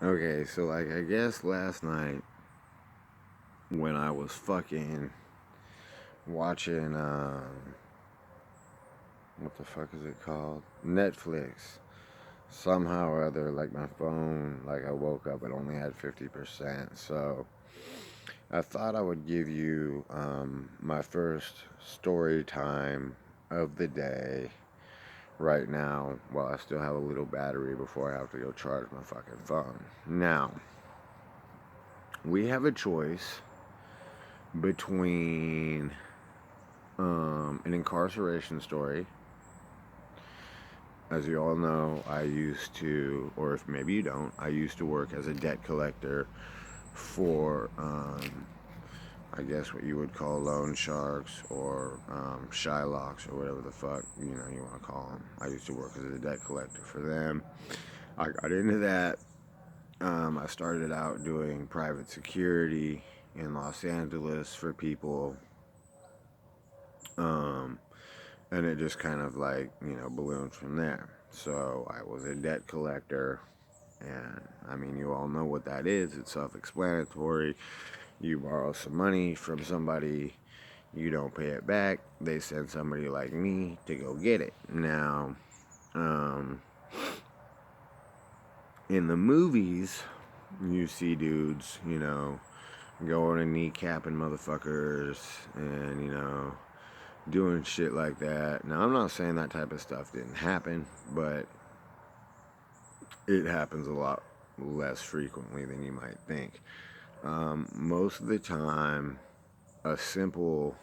Okay, so like I guess last night when I was fucking watching what the fuck is it called? Netflix. Somehow or other, like my phone, like I woke up, it only had 50%. So I thought I would give you my first story time of the day right now while I still have a little battery before I have to go charge my fucking phone. Now, we have a choice between an incarceration story. As you all know, I used to, or if maybe you don't, I used to work as a debt collector for, I guess what you would call loan sharks or Shylocks or whatever the fuck you want to call them. I used to work as a debt collector for them. I got into that. I started out doing private security in Los Angeles for people. Um, and it just kind of like, ballooned from there. So I was a debt collector, and I mean, you all know what that is. It's self explanatory. You borrow some money from somebody, you don't pay it back, they send somebody like me to go get it. Now, um, in the movies, you see dudes, going and kneecapping motherfuckers and, doing shit like that. Now, I'm not saying that type of stuff didn't happen, but it happens a lot less frequently than you might think. Most of the time, a simple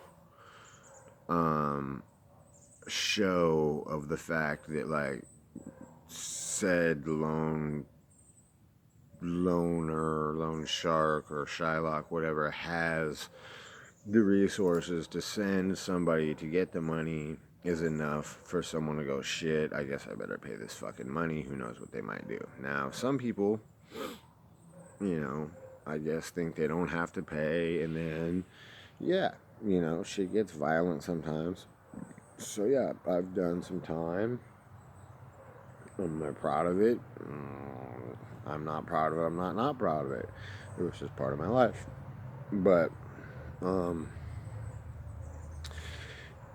show of the fact that, like, said loan shark, or Shylock, whatever, has the resources to send somebody to get the money is enough for someone to go, shit, I guess I better pay this fucking money. Who knows what they might do. Now, some people, I guess think they don't have to pay, and then, yeah, shit gets violent sometimes. So, yeah, I've done some time. Am I proud of it? I'm not proud of it. I'm not proud of it. It was just part of my life. But, um,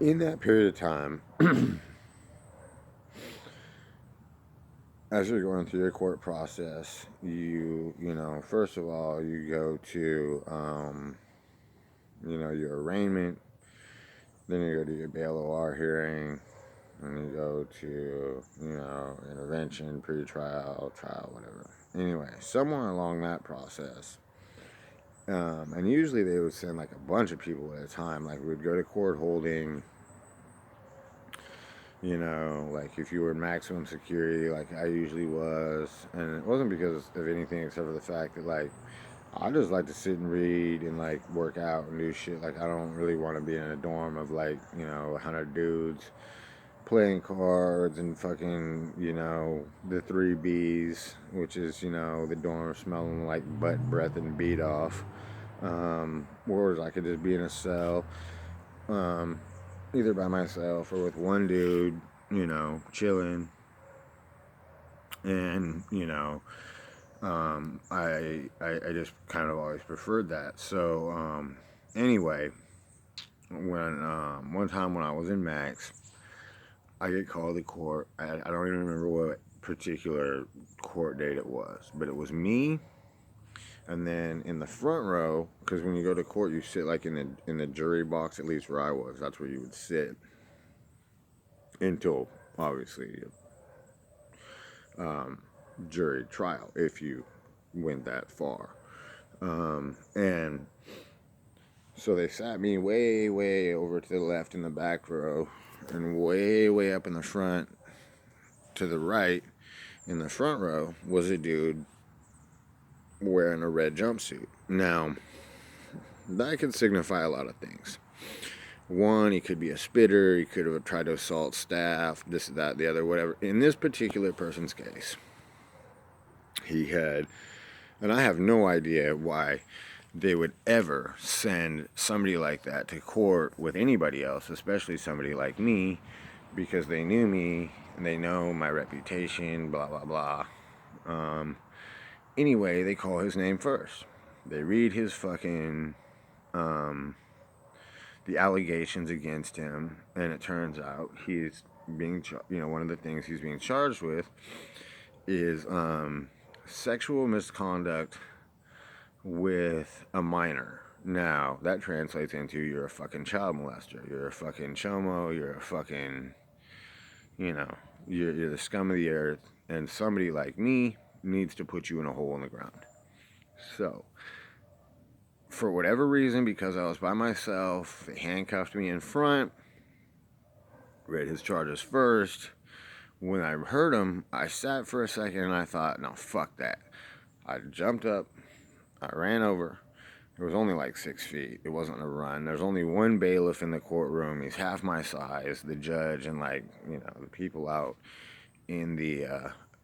in that period of time, as you're going through your court process, first of all, you go to, your arraignment, then you go to your bail OR hearing, and you go to, intervention, pre-trial, trial, whatever. Anyway, somewhere along that process, and usually they would send like a bunch of people at a time. Like we'd go to court holding, like if you were maximum security, like I usually was, and it wasn't because of anything except for the fact that, like, I just like to sit and read and like work out and do shit. Like I don't really want to be in a dorm of like 100 dudes playing cards and fucking the three B's, which is the dorm smelling like butt breath and beat off. Or I could just be in a cell. Either by myself or with one dude, chilling. And, I just kind of always preferred that. So, anyway, when, one time when I was in Max, I get called to court. I don't even remember what particular court date it was, but it was me. And then in the front row, because when you go to court, you sit like in the jury box. At least where I was, that's where you would sit until obviously jury trial if you went that far. And so they sat me way, way over to the left in the back row, and way, way up in the front to the right in the front row was a dude wearing a red jumpsuit. Now, that could signify a lot of things. One, he could be a spitter, he could have tried to assault staff, this, that, the other, whatever. In this particular person's case, he had, and I have no idea why they would ever send somebody like that to court with anybody else, especially somebody like me, because they knew me and they know my reputation, blah, blah, blah. Anyway, they call his name first. They read his fucking the allegations against him, and it turns out he's being, one of the things he's being charged with is sexual misconduct with a minor. Now, that translates into you're a fucking child molester. You're a fucking chomo. You're a fucking, you're the scum of the earth. And somebody like me needs to put you in a hole in the ground. So, for whatever reason, because I was by myself, they handcuffed me in front, read his charges first. When I heard him, I sat for a second and I thought, no, fuck that. I jumped up, I ran over. It was only like 6 feet. It wasn't a run. There's only one bailiff in the courtroom. He's half my size, the judge, and the people out in the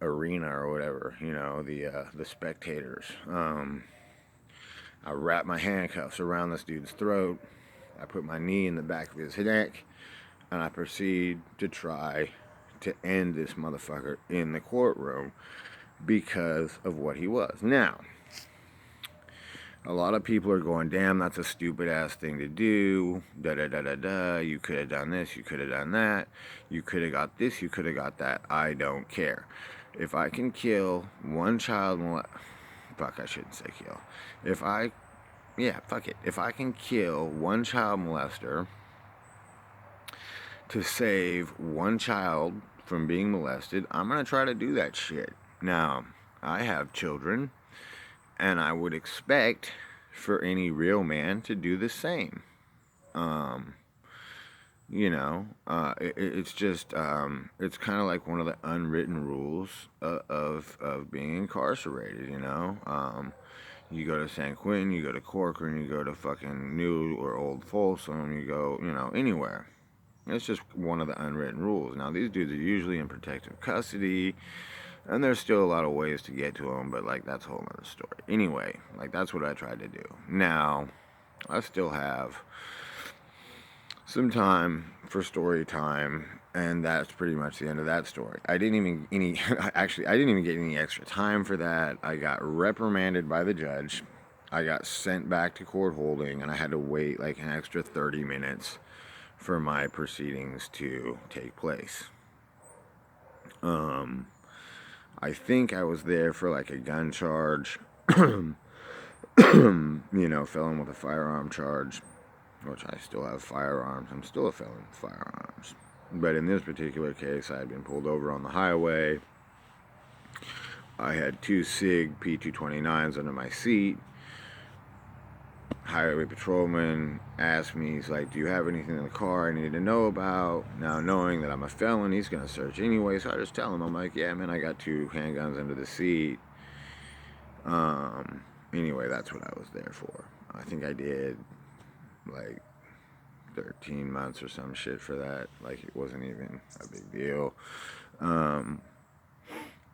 arena or whatever, the spectators. I wrapped my handcuffs around this dude's throat. I put my knee in the back of his neck, and I proceed to try to end this motherfucker in the courtroom because of what he was. Now, a lot of people are going, damn, that's a stupid ass thing to do. Da-da-da-da-da. You could have done this. You could have done that. You could have got this. You could have got that. I don't care. If I can kill one child fuck, I shouldn't say kill. Fuck it. If I can kill one child molester to save one child from being molested, I'm going to try to do that shit. Now, I have children. And I would expect for any real man to do the same. It's just, it's kind of like one of the unwritten rules of being incarcerated, You go to San Quentin, you go to Corcoran, you go to fucking New or Old Folsom, you go, anywhere. It's just one of the unwritten rules. Now, these dudes are usually in protective custody. And there's still a lot of ways to get to them, but, that's a whole other story. Anyway, that's what I tried to do. Now, I still have some time for story time, and that's pretty much the end of that story. I didn't even get any extra time for that. I got reprimanded by the judge. I got sent back to court holding, and I had to wait, an extra 30 minutes for my proceedings to take place. I think I was there for a gun charge, felon with a firearm charge, which I still have firearms. I'm still a felon with firearms. But in this particular case, I had been pulled over on the highway. I had 2 SIG P229s under my seat. Highway patrolman asked me, he's like, do you have anything in the car I need to know about? Now, knowing that I'm a felon, he's going to search anyway, so I just tell him, I'm like, yeah, man, I got 2 handguns under the seat. Anyway, that's what I was there for. I think I did, 13 months or some shit for that. It wasn't even a big deal.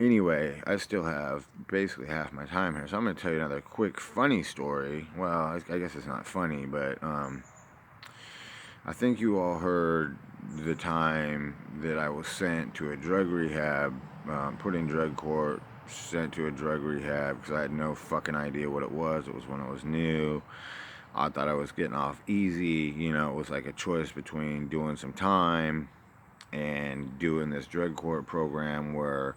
Anyway, I still have basically half my time here, so I'm going to tell you another quick funny story. Well, I guess it's not funny, but I think you all heard the time that I was sent to a drug rehab, put in drug court, sent to a drug rehab because I had no fucking idea what it was. It was when I was new. I thought I was getting off easy. It was like a choice between doing some time and doing this drug court program where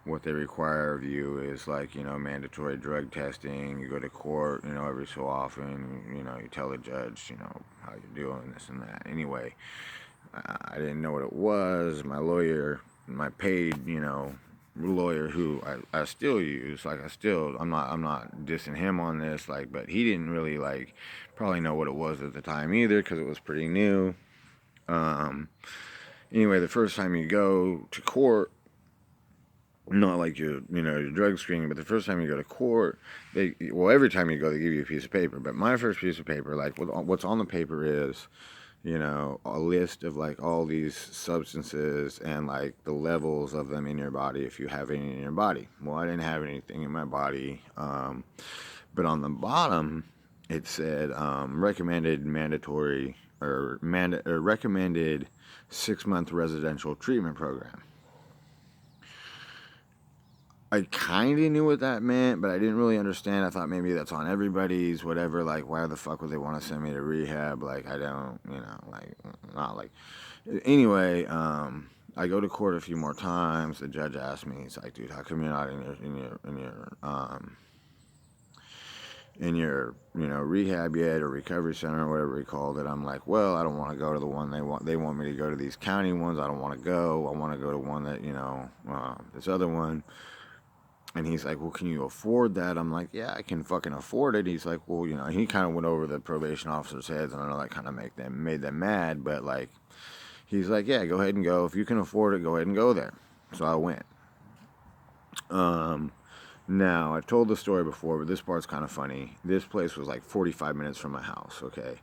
what they require of you is mandatory drug testing. You go to court, every so often, you tell the judge, how you're doing, this and that. Anyway, I didn't know what it was. My lawyer, my paid, lawyer who I still use, I'm not dissing him on this, but he didn't really, probably know what it was at the time either because it was pretty new. Anyway, the first time you go to court, not like your drug screening, but the first time you go to court, every time you go, they give you a piece of paper. But my first piece of paper, what's on the paper is, a list of all these substances and the levels of them in your body if you have any in your body. Well, I didn't have anything in my body, but on the bottom it said recommended mandatory or recommended 6-month residential treatment program. I kind of knew what that meant, but I didn't really understand. I thought maybe that's on everybody's, whatever. Like, why the fuck would they want to send me to rehab? Like, I don't, like, not like. Anyway, I go to court a few more times. The judge asked me, he's like, dude, how come you're not in your rehab yet, or recovery center, or whatever he called it? I'm like, well, I don't want to go to the one they want me to go to, these county ones. I don't want to go. I want to go to one that this other one. And he's like, well, can you afford that? I'm like, yeah, I can fucking afford it. He's like, well, he kind of went over the probation officer's heads, and I know that kind of made them mad, but like, he's like, yeah, go ahead and go. If you can afford it, go ahead and go there. So I went. Now, I've told the story before, but this part's kind of funny. This place was like 45 minutes from my house, okay?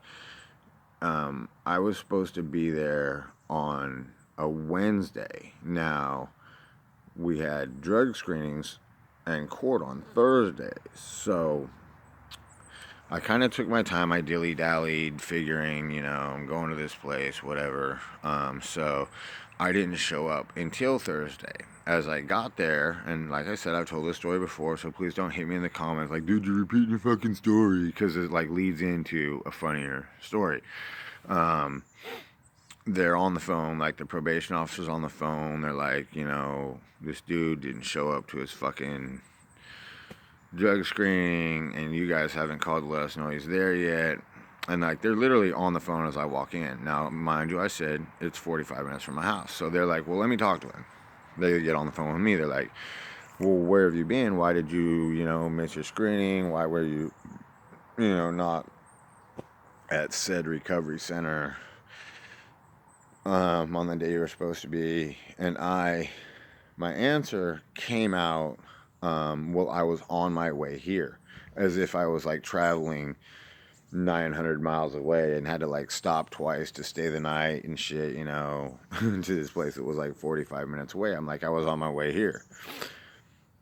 I was supposed to be there on a Wednesday. Now, we had drug screenings and court on Thursdays. So I kind of took my time. I dilly-dallied, figuring, I'm going to this place, whatever. So I didn't show up until Thursday. As I got there, and like I said, I've told this story before, so please don't hit me in the comments like, dude, you're repeating your fucking story, because it like leads into a funnier story. They're on the phone, like the probation officer's on the phone. They're like, this dude didn't show up to his fucking drug screening, and you guys haven't called to let us know he's there yet. And like, they're literally on the phone as I walk in. Now, mind you, I said it's 45 minutes from my house. So they're like, well, let me talk to him. They get on the phone with me. They're like, well, where have you been? Why did you, miss your screening? Why were you, not at said recovery center on the day you were supposed to be? And my answer came out, well, I was on my way here, as if I was like traveling 900 miles away and had to like stop twice to stay the night and shit, to this place that was like 45 minutes away. I'm like, I was on my way here.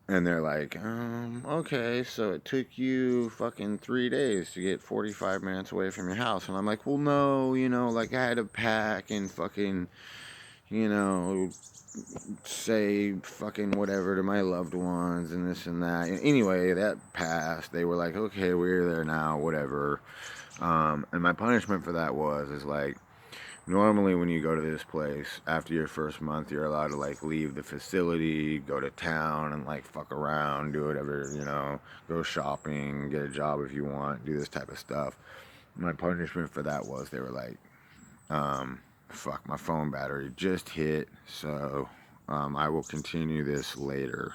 And they're like, okay, so it took you fucking 3 days to get 45 minutes away from your house. And I'm like, well, no, like I had to pack and fucking, say fucking whatever to my loved ones and this and that. Anyway, that passed. They were like, okay, we're there now, whatever. And my punishment for that is like, normally when you go to this place, after your first month, you're allowed to like leave the facility, go to town and like fuck around, do whatever, go shopping, get a job if you want, do this type of stuff. My punishment for that was, they were like, fuck, my phone battery just hit, so I will continue this later.